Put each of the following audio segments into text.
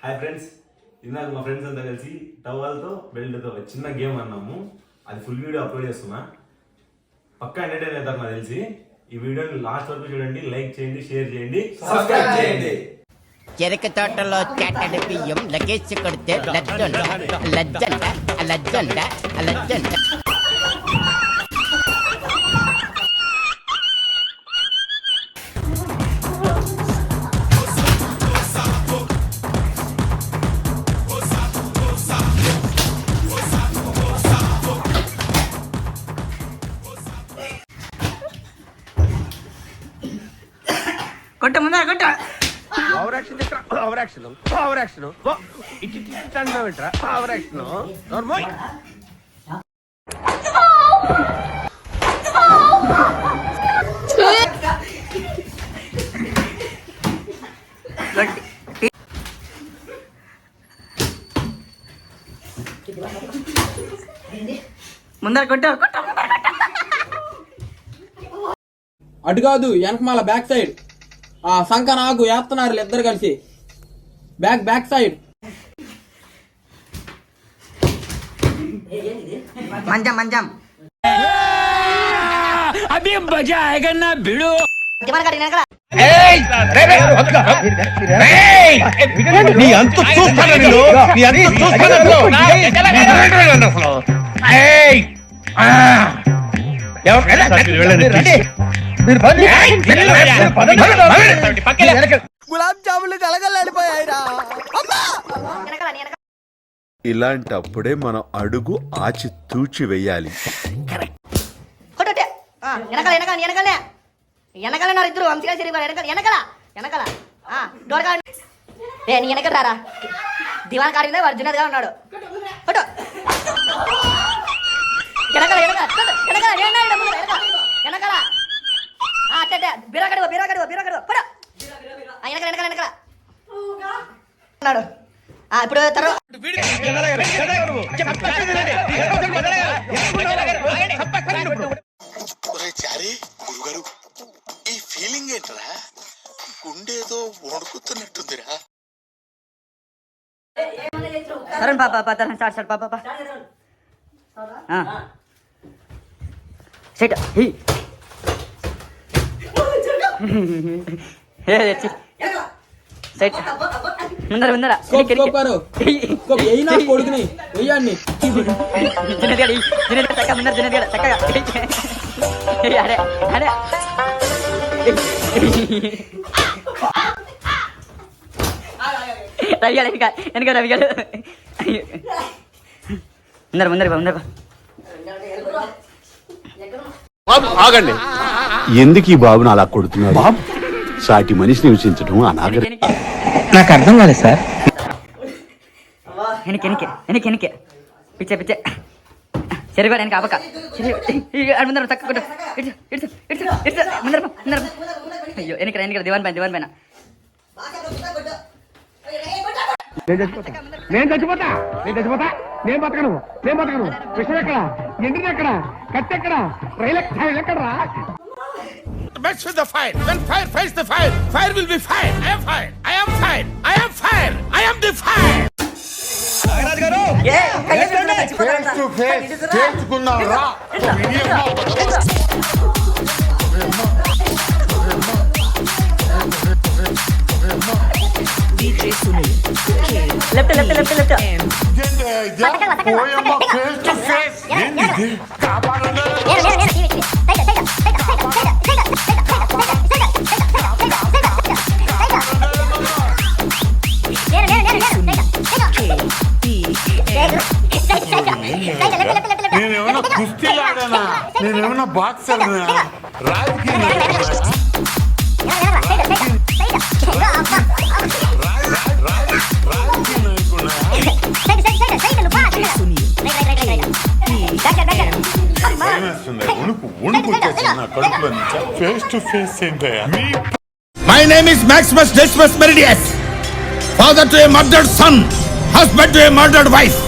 Hi friends, ఇందాక మా friends అంతా కలిసి టవల్తో బెల్ట్తో చిన్న గేమ్ అన్నాము. అది ఫుల్ వీడియో అప్లోడ్ చేస్తున్నా. పక్కా ఎంటర్టైన్ అవుతారు నాకు తెలిసి. ఈ వీడియోని లాస్ట్ వరకు చూడండి, లైక్ చేయండి, షేర్ చేయండి, సబ్స్క్రైబ్ చేయండి. చెరక తోటలో చాటడి బియ్యం లగేజ్ కొడితే లజ్జంట లజ్జంట లజ్జంట లజ్జంట. కొట్ట ముందా కొట్ట over action over action over action ఇటు వింటరా ఓవర్ యాక్షన్ నార్మల్. ముందర కొట్ట కొట్ట అటు కాదు, వెనకమాల బ్యాక్ సైడ్. ఆ సంక నాకు వేస్తున్నారు ఇద్దరు కలిసి. బ్యాక్ సైడ్ మంజం మంజం అభి మజా ఆయేగా నా భిడు. నీ అంత చూస్తాను గులాబ్ జాములు కలగలాడిపోయాయిరా. ఇలాంటప్పుడే మనం అడుగు ఆచి తూచి వెయ్యాలి. వెనకాలన్నారు ఇద్దరు వంశీగా సిరి వెనకాల డోర్ కాడ నీ వెనక రారా. దివాన్ కాడి మీద అర్జునద్ గా ఉన్నాడు. ఫోటో వెనకాల బీరకడు ఫోటో వెనకాల ఉన్నాడు. ఇప్పుడు తర్వాత గురుగారు, ఈ ఫీలింగ్ ఏంటరా? గుండేదో వణుకుతున్నట్టుందిరా. తరుణ్ పాప స్టార్ట్ పాప సెట్ సెట్ ముందర కొడుకుని వెయ్యండి. చక్కగా ముందర జనగడ చక్కగా అరే అరే రవిగాడు వెనక రవిగాడు ముందర ఆగండి. ఎందుకు ఈ బాబుని అలా కొడుతున్నారు? సాటి మనిషిని హింసించడం అనాగరికం. నాకు అర్థం కాలేదు సార్. వెనక్కి పిచ్చే సరిగా వెనక అవ్వక ముందర చక్క ముందర అయ్యో వెనక దివాన్ పైన నేను చచ్చిపోతా నేను బతకను విషయం ఎక్కడ, ఎండిది ఎక్కడ, కత్తి ఎక్కడ, రైలు ఎక్కడరా? Match with the fire. When fire fights the fire, fire will be fire. I am fire. I am fire. I am fire. I am the fire. Nagaraju గారు, ఫేస్ టు ఫేస్ తెలుసుకుందాం రా. లెఫ్ట్ ఫేస్ టు ఫేస్ కాపాడండి. నేనేమన్నా కుస్తీలాడానా? నేనేమన్నా బాక్సర్నా? రాజకీయ face to face ఏంటయ్యా? My name is Maximus Decimus Meridius, father to a murdered son, husband to a murdered wife,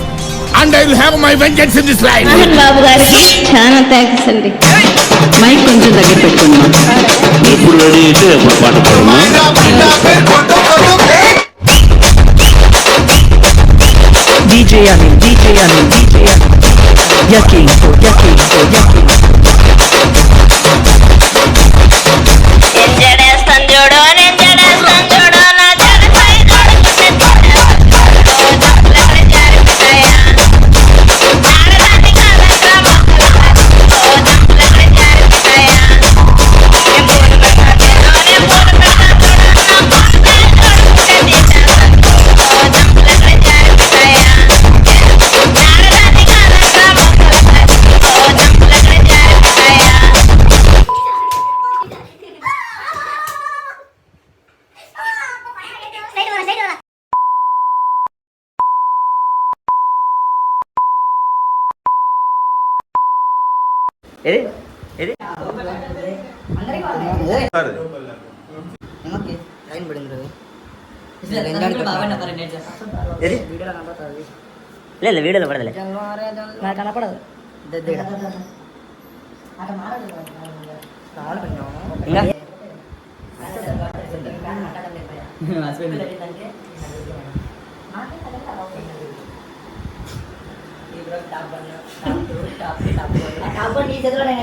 and I will have my vengeance in this life. బాబు గారికి చాలా thanks అండి. Mic కొంచెం దగ్గర పెట్టుకోండి. ఎప్పుడు రెడీ అయితే ఎప్పుడు పాట పాడమా? DJ Anil, DJ Anil, DJ Anil. Yucking, yucking, yucking. ఎంజడేస్తాను చూడు ఎంజడేస్తాను చూడు నా జడపై ఏది ఏది లైన్ పడింది రవి ఏది లేదు వీడియోలో పడదులే నాకు కనపడదు ఇంకా నీ చేతిలో నేను